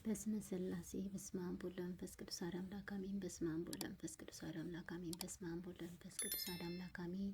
በስመ ሥላሴ በስመ አብ ወወልድ ወመንፈስ ቅዱስ አሐዱ አምላክ አሜን። በስመ አብ ወወልድ ወመንፈስ ቅዱስ አሐዱ አምላክ አሜን። በስመ አብ ወወልድ ወመንፈስ ቅዱስ አሐዱ አምላክ አሜን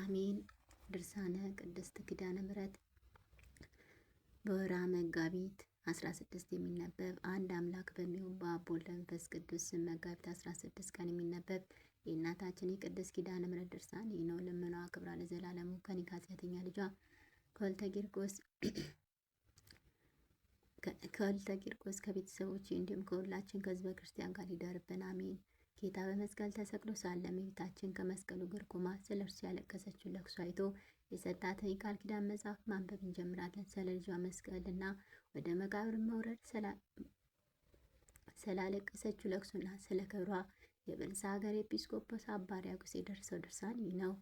አሜን። ድርሳነ ቅድስት ኪዳነ ምሕረት በወርኃ መጋቢት 16 የሚነበብ አንድ አምላክ በሚሆን በአብ በወልድ በመንፈስ ቅዱስ ስም መጋቢት 16 ቀን የሚነበብ የእናታችን የቅድስት ኪዳነ ምሕረት ድርሳን ይህ ነው። ልመናዋ ክብራ ለዘላለሙ ከኔ ከኃጢአተኛ ልጇ ከወልተ ቂርቆስ ከቤተሰቦች እንዲሁም ከሁላችን ከሕዝበ ክርስቲያን ጋር ይደርብን አሜን። ጌታ በመስቀል ተሰቅሎ ሳለ እመቤታችን ከመስቀሉ ግር ቆማ ስለ እርሱ ያለቀሰችው ለቅሶ አይቶ የሰጣትን የቃል ኪዳን መጽሐፍ ማንበብ እንጀምራለን። ስለ ልጇ መስቀልና ወደ መቃብር መውረድ ስላለቀሰችው ለቅሶና ስለ ክብሯ የብልሳ ሀገር ኤጲስቆጶስ አባ ሕርያቆስ የደረሰው ድርሳን ይህ ነው።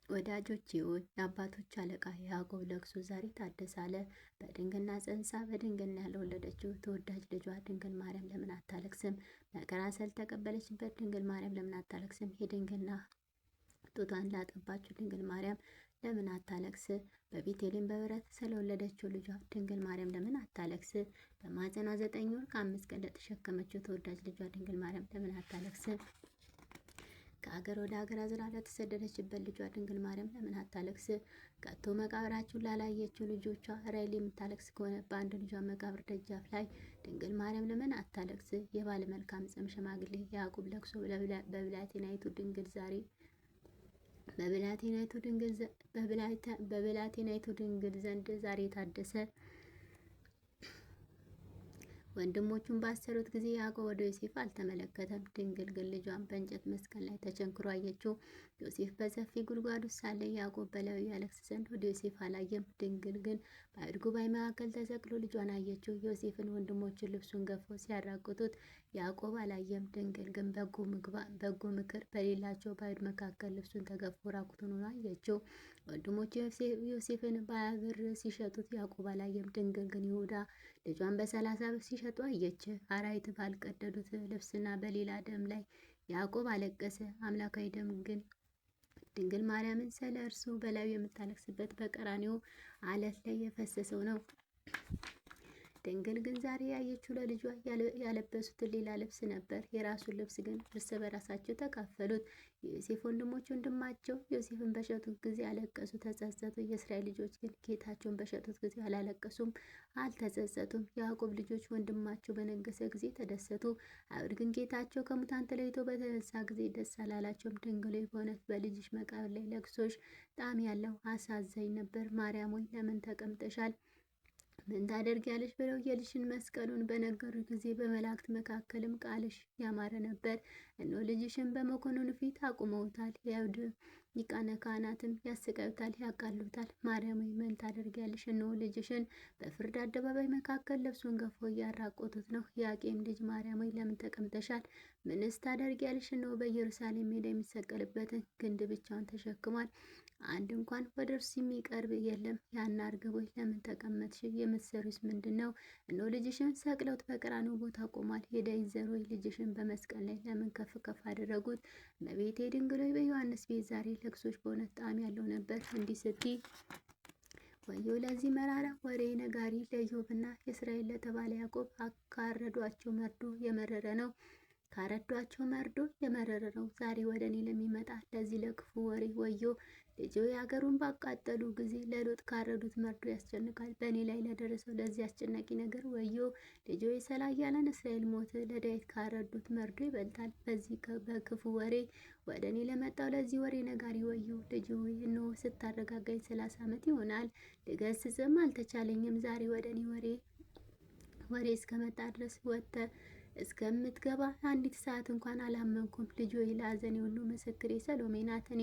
ወዳጆቼ ሆይ የአባቶች አለቃ የያዕቆብ ለቅሶ ዛሬ ታደሰ አለ። በድንግልና ጸንሳ በድንግልና ያልወለደችው ተወዳጅ ልጇ ድንግል ማርያም ለምን አታለቅስም? መከራ ስላልተቀበለችበት ድንግል ማርያም ለምን አታለቅስም? የድንግልና ጡቷን ላጠባችው ድንግል ማርያም ለምን አታለቅስ? በቤተልሔም በበረት ስለወለደችው ልጇ ድንግል ማርያም ለምን አታለቅስ? በማኅፀኗ 9 ወር ከ5 ቀን ለተሸከመችው ተወዳጅ ልጇ ድንግል ማርያም ለምን አታለቅስ? ከሀገር ወደ ሀገር አዝላ ለተሰደደችበት ልጇ ድንግል ማርያም ለምን አታለቅስ? ከቶ መቃብራችሁን ላላየችው ልጆቿ ራሔል የምታለቅስ ከሆነ በአንድ ልጇ መቃብር ደጃፍ ላይ ድንግል ማርያም ለምን አታለቅስ? የባለ መልካም ጽም ሽማግሌ የያዕቆብ ለቅሶ በብላቴናይቱ ድንግል ዘንድ ዛሬ ታደሰ። ወንድሞቹን ባሰሩት ጊዜ ያዕቆብ ወደ ዮሴፍ አልተመለከተም። ድንግል ግን ልጇን በእንጨት መስቀል ላይ ተቸንክሮ አየችው። ዮሴፍ በሰፊ ጉድጓድ ውስጥ ሳለ ያዕቆብ በላዩ ያለቅስ ዘንድ ወደ ዮሴፍ አላየም። ድንግል ግን በአይሁድ ጉባኤ መካከል ተሰቅሎ ልጇን አየችው። ዮሴፍን ወንድሞቹን ልብሱን ገፈው ሲያራቅቱት ያዕቆብ አላየም። ድንግል ግን በጎ ምክር በሌላቸው በአይሁድ መካከል ልብሱን ተገፎ ራቁቱን ሆኖ አየችው። ወንድሞቹ ዮሴፍን በ20 ብር ሲሸጡት ያዕቆብ አላየም። ድንግል ግን ይሁዳ ልጇን በ30 ብር ሲሸጡ አየች። አራዊት ባልቀደዱት ልብስና በሌላ ደም ላይ ያዕቆብ አለቀሰ። አምላካዊ ደም ግን ድንግል ማርያምን ስለ እርሱ በላዩ የምታለቅስበት በቀራንዮ ዓለት ላይ የፈሰሰው ነው። ድንግል ግን ዛሬ ያየችው ለልጇ ያለበሱትን ሌላ ልብስ ነበር። የራሱን ልብስ ግን እርስ በራሳቸው ተካፈሉት። የዮሴፍ ወንድሞች ወንድማቸው ዮሴፍን በሸጡት ጊዜ አለቀሱ፣ ተጸጸቱ። የእስራኤል ልጆች ግን ጌታቸውን በሸጡት ጊዜ አላለቀሱም፣ አልተጸጸቱም። የያዕቆብ ልጆች ወንድማቸው በነገሰ ጊዜ ተደሰቱ። አይሁድ ግን ጌታቸው ከሙታን ተለይቶ በተነሳ ጊዜ ደስ አላላቸውም። ድንግል ሆይ በእውነት በልጅሽ መቃብር ላይ ለቅሶሽ ጣዕም ያለው አሳዛኝ ነበር። ማርያም ሆይ ለምን ተቀምጠሻል? ምን ታደርጊያለሽ? ብለው የልጅሽን መስቀሉን በነገሩ ጊዜ በመላእክት መካከልም ቃልሽ ያማረ ነበር። እነሆ ልጅሽን በመኮንኑ ፊት አቁመውታል። የአይሁድ ሊቃነ ካህናትም ያሰቃዩታል፣ ያቃሉታል። ማርያም ሆይ ምን ታደርጊያለሽ? እነሆ ልጅሽን በፍርድ አደባባይ መካከል ልብሱን ገፈው እያራቆቱት ነው። የአቄም ልጅ ማርያም ሆይ ለምን ተቀምጠሻል? ምንስ ታደርጊያለሽ? እነሆ በኢየሩሳሌም ሜዳ የሚሰቀልበትን ግንድ ብቻውን ተሸክሟል፣ አንድ እንኳን ወደ እርሱ የሚቀርብ የለም። ያን እርግብ ሆይ ለምን ተቀመጥሽ? የምትሰሩስ ምንድን ነው? እነሆ ልጅሽን ሰቅለውት በቀራንዮ ቦታ ቆሟል። የዳዊት ዘር ሆይ ልጅሽን በመስቀል ላይ ለምን ከፍ ከፍ አደረጉት? እመቤቴ ድንግል ሆይ በዮሐንስ ቤት ዛሬ ለቅሶች በእውነት ጣዕም ያለው ነበር። እንዲህ ስትይ ወዮ ለዚህ መራራ ወሬ ነጋሪ ለኢዮብና የእስራኤል ለተባለ ያዕቆብ ካረዷቸው መርዶ የመረረ ነው። ዛሬ ወደ እኔ ለሚመጣ ለዚህ ለክፉ ወሬ ወዮ። ልጆ የሀገሩን ባቃጠሉ ጊዜ ለሎጥ ካረዱት መርዶ ያስጨንቃል። በእኔ ላይ ለደረሰው ለዚህ አስጨናቂ ነገር ወዮ። ልጆ የሰላ ያለን እስራኤል ሞት ለዳዊት ካረዱት መርዶ ይበልጣል። በዚህ በክፉ ወሬ ወደ እኔ ለመጣው ለዚህ ወሬ ነጋሪ ወዮ። ልጅ ሆይ እነሆ ስታረጋጋኝ 30 ዓመት ይሆናል፣ ልገስጽም አልተቻለኝም። ዛሬ ወደ እኔ ወሬ እስከመጣ ድረስ ወጥተህ እስከምትገባ አንዲት ሰዓት እንኳን አላመንኩም። ልጅ ሆይ ለሐዘኔ ሁሉ ምስክሬ ሰሎሜ ናት። እኔ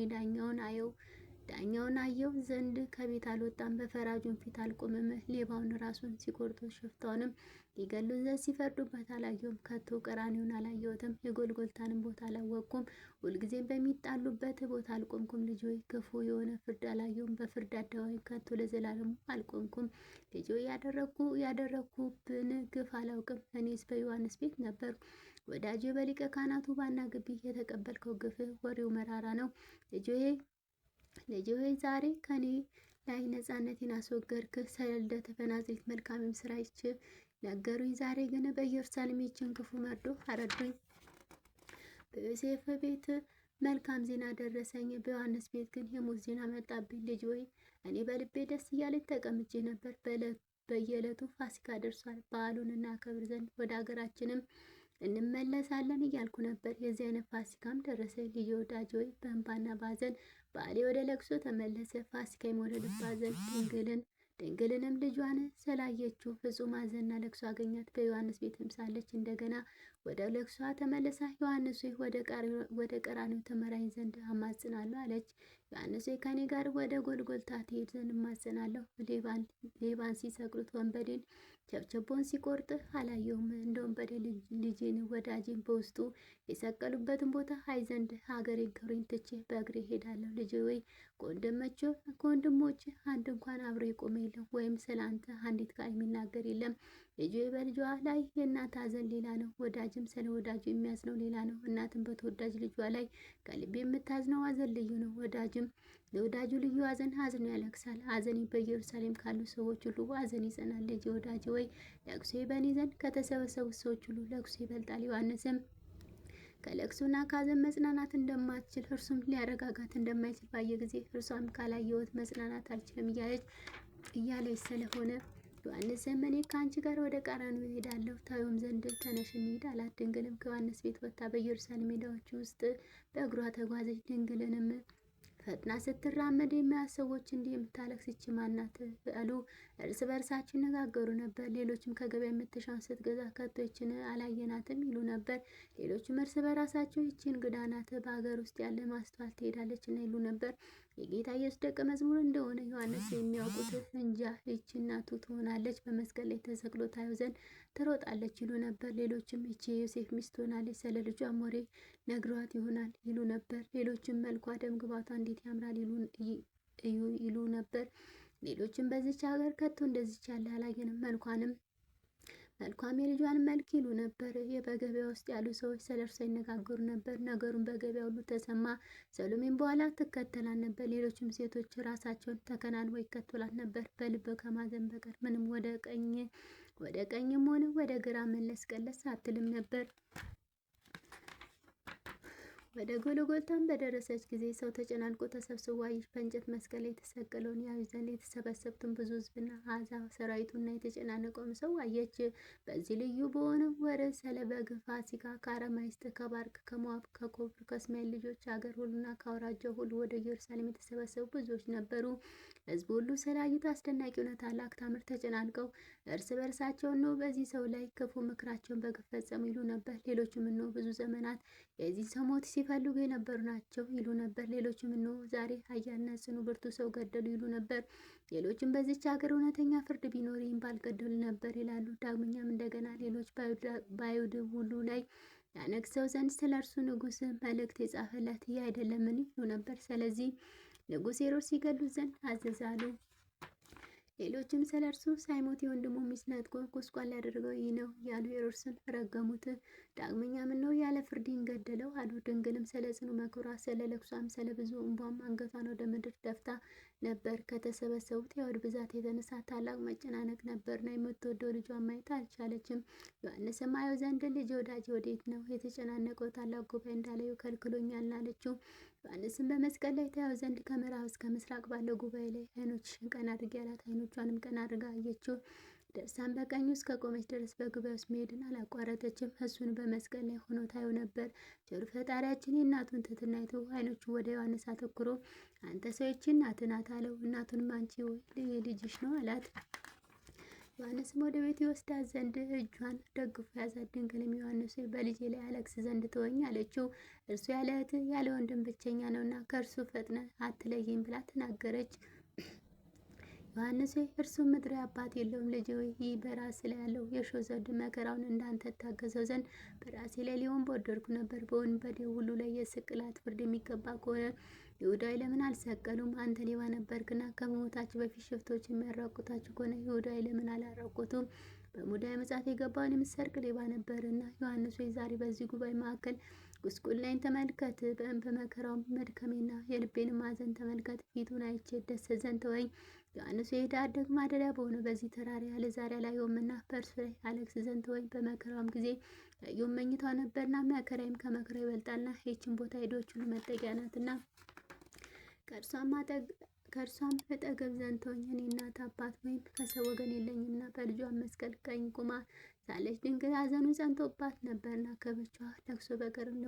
ዳኛውን አየው ዘንድ ከቤት አልወጣም፣ በፈራጁን ፊት አልቆምም። ሌባውን ራሱን ሲቆርጡ ሽፍታውንም ሊገሉት ዘንድ ሲፈርዱበት አላየሁም። ከቶ ቀራንዮን አላየሁትም፣ የጎልጎልታንም ቦታ አላወቅኩም። ሁልጊዜም በሚጣሉበት ቦታ አልቆምኩም። ልጅ ሆይ ክፉ የሆነ ፍርድ አላየሁም፣ በፍርድ አደባባይ ከቶ ለዘላለሙ አልቆምኩም። ልጅ ሆይ ያደረግኩብን ግፍ አላውቅም። እኔስ በዮሐንስ ቤት ነበርኩ። ወዳጄ በሊቀ ካህናቱ ባና ግቢ የተቀበልከው ግፍ ወሬው መራራ ነው። ልጅ ሆይ ዛሬ ከኔ ላይ ነፃነቴን አስወገድክ። ስለ ልደትህ በናዝሬት መልካምም ስራ ነገሩኝ። ዛሬ ግን በኢየሩሳሌም ይችን ክፉ መርዶ አረዱኝ። በዮሴፍ ቤት መልካም ዜና ደረሰኝ፣ በዮሐንስ ቤት ግን የሞት ዜና መጣብኝ። ልጅ ወይ እኔ በልቤ ደስ እያለኝ ተቀምጬ ነበር። በየዕለቱ ፋሲካ ደርሷል፣ በዓሉን እናከብር ዘንድ ወደ ሀገራችንም እንመለሳለን እያልኩ ነበር። የዚህ አይነት ፋሲካም ደረሰኝ። ልጅ ወዳጅ ወይ በእንባና ባዘን በዓሌ ወደ ለቅሶ ተመለሰ። ፋሲካም ወደ ልብ አዘን ድንግልንም ልጇን ስላየችው ፍጹም ሐዘንና ለቅሶ አገኛት። በዮሐንስ ቤትም ሳለች እንደገና ወደ ለቅሷ ተመልሳ ዮሐንስ ሆይ ወደ ቀራንዮ ትመራኝ ዘንድ አማጽናለሁ አለች። ዮሐንስ ሆይ ከኔ ጋር ወደ ጎልጎልታ ትሄድ ዘንድ እማጽናለሁ። ሌባን ሲሰቅሉት ወንበዴን ቸብቸቦን ሲቆርጥ አላየውም። እንደ ወንበዴ ልጄን ወዳጄን በውስጡ የሰቀሉበትን ቦታ አይ ዘንድ ሀገሬን ክብሬን ትቼ በእግሬ ሄዳለሁ። ልጄ ወይ ከወንድሞች አንድ እንኳን አብሮ የቆመ የለም፣ ወይም ስለ አንተ አንዲት ቃል የሚናገር የለም። ልጄ በልጇ ላይ የእናት ሐዘን ሌላ ነው፣ ወዳጅም ስለ ወዳጁ የሚያዝነው ሌላ ነው። እናትም በተወዳጅ ልጇ ላይ ከልብ የምታዝነው ሐዘን ልዩ ነው። ወዳጅም ለወዳጁ ልዩ ሐዘን አዝኖ ያለቅሳል። ሐዘኔ በኢየሩሳሌም ካሉ ሰዎች ሁሉ ሐዘን ይጸናል። ልጄ ወዳጅ ወይ ለቅሶ በእኔ ዘንድ ከተሰበሰቡት ሰዎች ሁሉ ለቅሶ ይበልጣል። ዮሐንስም ከለቅሶና ከሐዘን መጽናናት እንደማትችል እርሱም ሊያረጋጋት እንደማይችል ባየ ጊዜ እርሷም ካላየሁት መጽናናት አልችልም እያለች ስለሆነ ዮሐንስም እኔ ከአንቺ ጋር ወደ ቀራንዮ እሄዳለሁ፣ ታዩም ዘንድ ተነሽ እንሂድ አላት። ድንግልም ከዮሐንስ ቤት ወጥታ በኢየሩሳሌም ሜዳዎች ውስጥ በእግሯ ተጓዘች። ድንግልንም ፈጥና ስትራመድ የሚያዩ ሰዎች እንዲህ የምታለቅስ ይህች ማን ናት አሉ። እርስ በርሳቸው ይነጋገሩ ነበር። ሌሎችም ከገበያ የምትሻውን ስትገዛ ከቶ ይችን አላየናትም ይሉ ነበር። ሌሎችም እርስ በራሳቸው ይህች እንግዳ ናት፣ በሀገር ውስጥ ያለ ማስተዋል ትሄዳለች እና ይሉ ነበር። የጌታ ኢየሱስ ደቀ መዝሙር እንደሆነ ዮሐንስ የሚያውቁት እንጃ፣ ይህች እናቱ ትሆናለች፣ በመስቀል ላይ ተሰቅሎ ታየው ዘንድ ትሮጣለች ይሉ ነበር። ሌሎችም ይህች የዮሴፍ ሚስት ትሆናለች፣ ስለ ልጇም ወሬ ነግሯት ይሆናል ይሉ ነበር። ሌሎችም መልኳ ደም ግባቷ እንዴት ያምራል ይሉ ነበር። ሌሎችም በዚች ሀገር ከቶ እንደዚች ያለ አላየንም፣ መልኳም የልጇን መልክ ይሉ ነበር። በገበያ ውስጥ ያሉ ሰዎች ስለ እርሷ ይነጋገሩ ነበር። ነገሩን በገበያ ሁሉ ተሰማ። ሰሎሜም በኋላ ትከተላት ነበር። ሌሎችም ሴቶች ራሳቸውን ተከናንበው ይከተሏት ነበር። በልብ ከማዘን በቀር ምንም ወደ ቀኝም ሆነ ወደ ግራ መለስ ቀለስ አትልም ነበር። ወደ ጎልጎታም በደረሰች ጊዜ ሰው ተጨናንቆ ተሰብስቦ አየች። በእንጨት መስቀል ላይ የተሰቀለውን ያዩ ዘንድ የተሰበሰቡትን ብዙ ሕዝብና አሕዛብ ሰራዊቱና የተጨናነቀውን ሰው አየች። በዚህ ልዩ በሆነ ወር ስለ በግ ፋሲካ ከአረማይስጥ፣ ከባርቅ፣ ከሞዓብ፣ ከኮብር፣ ከእስማኤል ልጆች አገር ሁሉና ከአውራጃው ሁሉ ወደ ኢየሩሳሌም የተሰበሰቡ ብዙዎች ነበሩ። ሕዝቡ ሁሉ ስላዩት አስደናቂ ሆነ ታላቅ ታምር ተጨናንቀው እርስ በርሳቸው እነሆ በዚህ ሰው ላይ ክፉ ምክራቸውን በግፍ ፈጸሙ ይሉ ነበር። ሌሎችም እነሆ ብዙ ዘመናት የዚህ ሰው ሞት ሲፈልጉ የነበሩ ናቸው ይሉ ነበር። ሌሎችም እነሆ ዛሬ ኃያልና ጽኑ ብርቱ ሰው ገደሉ ይሉ ነበር። ሌሎችም በዚች ሀገር እውነተኛ ፍርድ ቢኖር ይህን ባልገደሉ ነበር ይላሉ። ዳግመኛም እንደገና ሌሎች በአይሁድ ሁሉ ላይ ያነግሠው ዘንድ ስለ እርሱ ንጉሥ መልእክት የጻፈለት ይህ አይደለምን ይሉ ነበር። ስለዚህ ንጉሥ ሄሮድስ ሲገድሉት ዘንድ አዘዛሉ። ሌሎችም ስለ እርሱ ሳይሞት የወንድሙ ሚስት ነጥቆ ቁስቋል ያደረገው ይህ ነው ያሉ ሄሮድስን ረገሙት። ዳግመኛም እነሆ ያለ ፍርድ ገደለው አሉ። ድንግልም ስለ ጽኑ መከሯ ስለ ለቅሷም ስለ ብዙ እንባም አንገቷን ወደ ምድር ደፍታ ነበር። ከተሰበሰቡት የአይሁድ ብዛት የተነሳ ታላቅ መጨናነቅ ነበርና የምትወደው ልጇን ማየት አልቻለችም። ዮሐንስም አየው ዘንድ ልጄ ወዳጄ ወዴት ነው? የተጨናነቀው ታላቅ ጉባኤ እንዳላየው ከልክሎኛል አለችው። ዮሐንስም በመስቀል ላይ ታየው ዘንድ ከምዕራብ እስከ ምስራቅ ባለው ጉባኤ ላይ ዓይኖችሽን ቀና አድርጊ አላት። ዓይኖቿንም ቀና አድርጋ አየችው። ደርሳም በቀኙ እስከ ቆመች ድረስ በጉባኤ ውስጥ መሄድን አላቋረጠችም። እሱን በመስቀል ላይ ሆኖ ታየው ነበር። ቸሩ ፈጣሪያችን የእናቱን ትሕትና አይቶ ዓይኖቹ ወደ ዮሐንስ አተኩሮ አንተ ሰው ይህች እናትህ ናት አለው። እናቱንም አንቺ ልጅሽ ነው አላት። ዮሐንስም ወደ ቤት ይወስዳት ዘንድ እጇን ደግፎ ያዛት። ድንግልም ዮሐንስ በልጄ ላይ አለቅስ ዘንድ ተወኝ አለችው። እርሱ ያለ እህት ያለ ወንድም ብቸኛ ነውና ከእርሱ ፈጥነ አትለይም ብላ ተናገረች። ዮሐንስ እርሱ ምድራዊ አባት የለውም። ልጄ ሆይ ይህ በራስ ላይ ያለው የእሾህ ዘውድ መከራውን እንዳንተ ታገዘው ዘንድ በራሴ ላይ ሊሆን በወደድኩ ነበር። በወንበዴው ሁሉ ላይ የስቅላት ፍርድ የሚገባ ከሆነ ይሁዳዊ ለምን አልሰቀሉም? አንተ ሌባ ነበርክና ከመሞታችሁ በፊት ሽፍቶች የሚያራቁታችሁ ከሆነ ይሁዳዊ ለምን አላራቁቱም? በሙዳየ ምጽአት የገባውን የምትሰርቅ ሌባ ነበርና። ዮሐንስ ሆይ ዛሬ በዚህ ጉባኤ መካከል ጉስቁልናዬን ተመልከት፣ በመከራው መድከሜና የልቤንም ሐዘን ተመልከት። ፊቱን አይቼ ደስ ዘንድ ተወኝ። ዮሐንስ የዳር ደግሞ ማደሪያ በሆነ በዚህ ተራራ ያለ ዛሬ አላየውምና በእርሱ ላይ አለቅስ ዘንድ ወይም በመከራውም ጊዜ እዩም መኝታው ነበርና መከራዬም ከመከራው ይበልጣልና ይህችን ቦታ ሄዶች ሁሉ መጠጊያ ናትና ከእርሷም እጠገብ ዘንድ ተወኝ። እኔ እናት አባት ወይም ከሰው ወገን የለኝምና በልጇን መስቀል ቀኝ ቁማ ሳለች ድንግል ሐዘኑ ጸንቶባት ነበርና ከብቻዋ ለቅሶ በቀርም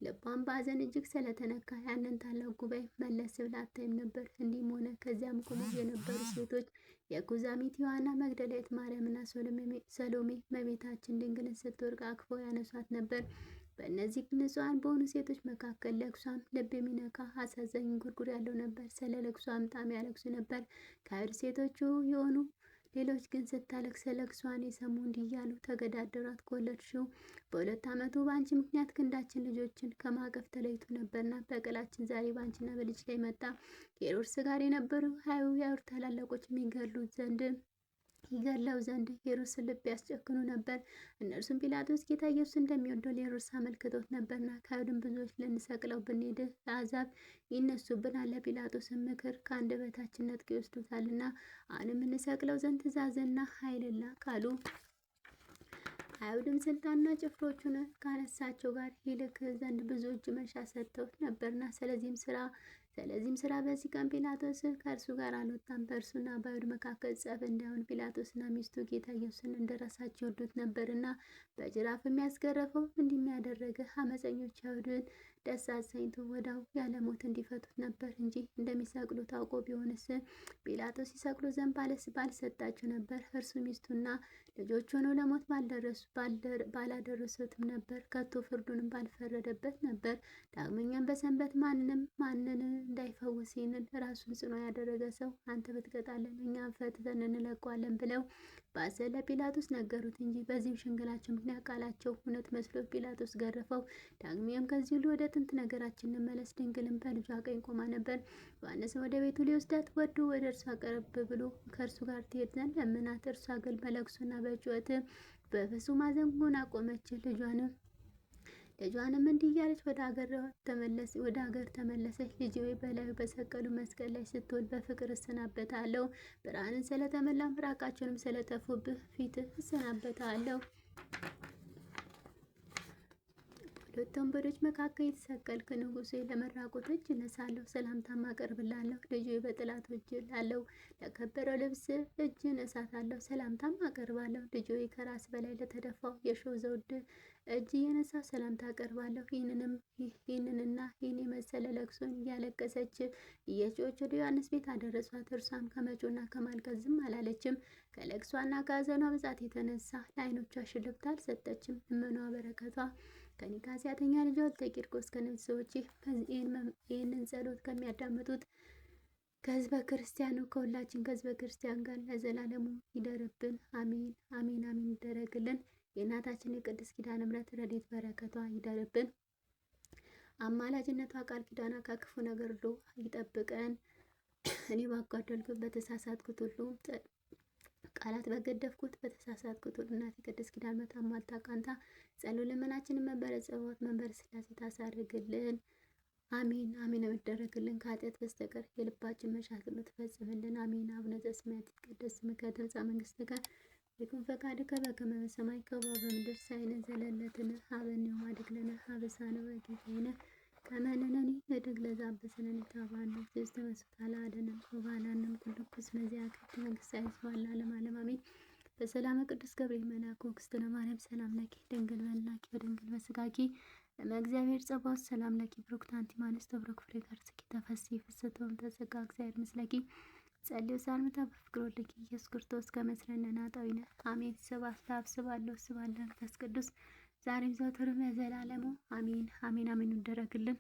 ልቧን በሐዘን እጅግ ስለተነካ ያንን ታላቅ ጉባኤ መለስ ብላ አታይም ነበር። እንዲህም ሆነ። ከዚያም ቆመው የነበሩ ሴቶች የኩዛሚት ዮሐና፣ መግደላዊት ማርያምና ሰሎሜ እመቤታችን ድንግልን ስትወድቅ አቅፈው ያነሷት ነበር። በእነዚህ ንጹሐን በሆኑ ሴቶች መካከል ለቅሷም ልብ የሚነካ አሳዛኝ ጉርጉር ያለው ነበር። ስለ ለቅሷም በጣም ያለቅሱ ነበር። ከአይሁድ ሴቶቹ የሆኑ ሌሎች ግን ስታለቅስ ለቅሷን የሰሙ እንዲህ እያሉ ተገዳደሯት። ከወለድሽው በ2 ዓመቱ በአንቺ ምክንያት ክንዳችን ልጆችን ከማቀፍ ተለይቶ ነበርና በቀላችን ዛሬ በአንቺና በልጅ ላይ መጣ። ከሄሮድስ ጋር የነበሩ የአይሁድ ታላላቆች ይገድለው ዘንድ ሄሮድስን ልብ ያስጨክኑ ነበር። እነርሱም ጲላጦስ ጌታ ኢየሱስ እንደሚወደው ለሄሮድስ አመልክቶት ነበርና ከአይሁድም ብዙዎች ልንሰቅለው ብንሄድ ለአሕዛብ ይነሱብናል፣ ለጲላጦስም ምክር ከአንደበታችን ነጥቀው ይወስዱታልና አሁንም እንሰቅለው ዘንድ ትእዛዝና ኃይል ላክ አሉ። አይሁድም ስልጣንና ጭፍሮቹን ካነሳቸው ጋር ይልክ ዘንድ ብዙ እጅ መንሻ ሰጥተውት ነበርና ስለዚህም ስራ በዚህ ቀን ጲላጦስ ከእርሱ ጋር አልወጣም። በእርሱና በአይሁድ መካከል ጸብ እንዳይሆን ጲላጦስና ሚስቱ ጌታ ኢየሱስን እንደራሳቸው ይወዱት ነበርና በጅራፍ የሚያስገረፈው እንዲሚያደረገ አመፀኞች አይሁድን ደስ አሰኝቶ ወዳው ያለ ሞት እንዲፈቱት ነበር እንጂ እንደሚሰቅሉት አውቆ ቢሆንስ ጲላጦስ ሲሰቅሉ ዘንድ ባልሰጣቸው ነበር። እርሱ ሚስቱና ልጆች ሆነው ለሞት ባላደረሱትም ነበር። ከቶ ፍርዱንም ባልፈረደበት ነበር። ዳግመኛም በሰንበት ማንን እንዳይፈውስ ይህንን ራሱን ጽኖ ያደረገ ሰው አንተ ብትቀጣለን እኛም ፈትተን እንለቀዋለን ብለው በሐሰት ለጲላጦስ ነገሩት እንጂ በዚህም ሽንገላቸው ምክንያት ቃላቸው እውነት መስሎ ጲላጦስ ገረፈው። ዳግመኛም ከዚህ ሁሉ ወደ ጥንት ነገራችን እንመለስ። ድንግልም በልጇ ቀኝ ቆማ ነበር። ዮሐንስም ወደ ቤቱ ሊወስዳት ወዶ ወደ እርሷ ቀረብ ብሎ ከእርሱ ጋር ትሄድ ዘንድ ለመናት። እርሷ ግን በለቅሶና በጩኸት በፍጹም ሐዘን ሆና ቆመች። ልጇንም እንዲህ እያለች ወደ ሀገር ተመለሰች። ልጄ ሆይ በላዩ በሰቀሉ መስቀል ላይ ስትወል በፍቅር እሰናበታለሁ። ብርሃንን ስለተመላ ምራቃቸውንም ስለተፉብህ ፊትህ እሰናበታለሁ። ሁለት ወንበዶች መካከል የተሰቀልክ ንጉሴ ለመራቆት እጅ እነሳለሁ፣ ሰላምታም አቀርብላለሁ። ልጄ በጠላቶች ላለው ለከበረው ልብስ እጅ እነሳታለሁ፣ ሰላምታም አቀርባለሁ። ልጄ ከራስ በላይ ለተደፋው የሾህ ዘውድ እጅ እየነሳ ሰላምታ አቀርባለሁ። ይህንንና ይህን የመሰለ ለቅሶን እያለቀሰች እየጮኸች ወደ ዮሐንስ ቤት አደረሷት። እርሷም ከመጮና ከማልቀስ ዝም አላለችም። ከለቅሷና ከሐዘኗ ብዛት የተነሳ ለዓይኖቿ ሽልብታ አልሰጠችም። እመኗ በረከቷ ከኔ ከኃጢአተኛ ልጇ ከቂርቆስ ከነፍሰዎቼ ይህንን ጸሎት ከሚያዳምጡት ከህዝበ ክርስቲያኑ ከሁላችን ከህዝበ ክርስቲያን ጋር ለዘላለሙ ይደርብን። አሜን አሜን አሜን ይደረግልን። የእናታችን የቅድስት ኪዳነ ምሕረት ረድኤት በረከቷ ይደርብን። አማላጅነቷ ቃል ኪዳኗ ከክፉ ነገር ሁሉ ይጠብቀን። እኔ ባጓደልኩት በተሳሳትኩት ሁሉ ቃላት በገደፍኩት በተሳሳትኩት ሁሉ እናቴ ቅድስት ኪዳነ ምሕረት አሟልታ ቃንታ ጸሎት ልመናችንን መንበረ ጸባዖት መንበረ ሥላሴ ታሳርግልን። አሜን አሜን የሚደረግልን ከኃጢአት በስተቀር የልባችን መሻት የምትፈጽምልን። አሜን። አቡነ ዘበሰማያት ይትቀደስ ስምከ ትምጻእ መንግሥትከ ወይኩን ፈቃድከ በከመ በሰማይ ከማሁ በምድር ሲሳየነ ዘለለዕለትነ ሀበነ ዮም ወኅድግ ለነ አበሳነ ወጌጋየነ ከመ ንሕነኒ ንኅድግ ለዘአበሰነ ኢታብአነ ውስተ መንሱት አልዓደነ ወባልሐነም ኩሉ እስመ ዚአከ መንግሥተ ኃይል ለዓለመ ዓለም አሜን። በሰላመ ቅዱስ ገብርኤል መልአክ ወእግዝእትነ ማርያም ሰላም ለኪ ድንግል በኅሊናኪ ወድንግል በሥጋኪ እመ እግዚአብሔር ጸባኦት ሰላም ለኪ ብሩክት አንቲ እምአንስት ወብሩክ ፍሬ ከርሥኪ ተፈሥሒ ፍስሕቶ እምተጸጋ እግዚአብሔር ምስለኪ ጸልዩ ሳልምታ በፍቅር ወልድኪ ኢየሱስ ክርስቶስ ከመ ይስረነ ኃጣውኢነ አሜን። ስብሐት ለአብ ስብሐት ለወልድ ስብሐት ለመንፈስ ቅዱስ ዛሬም ዘወትርም ለዘላለሙ አሜን አሜን አሜን ይደረግልን።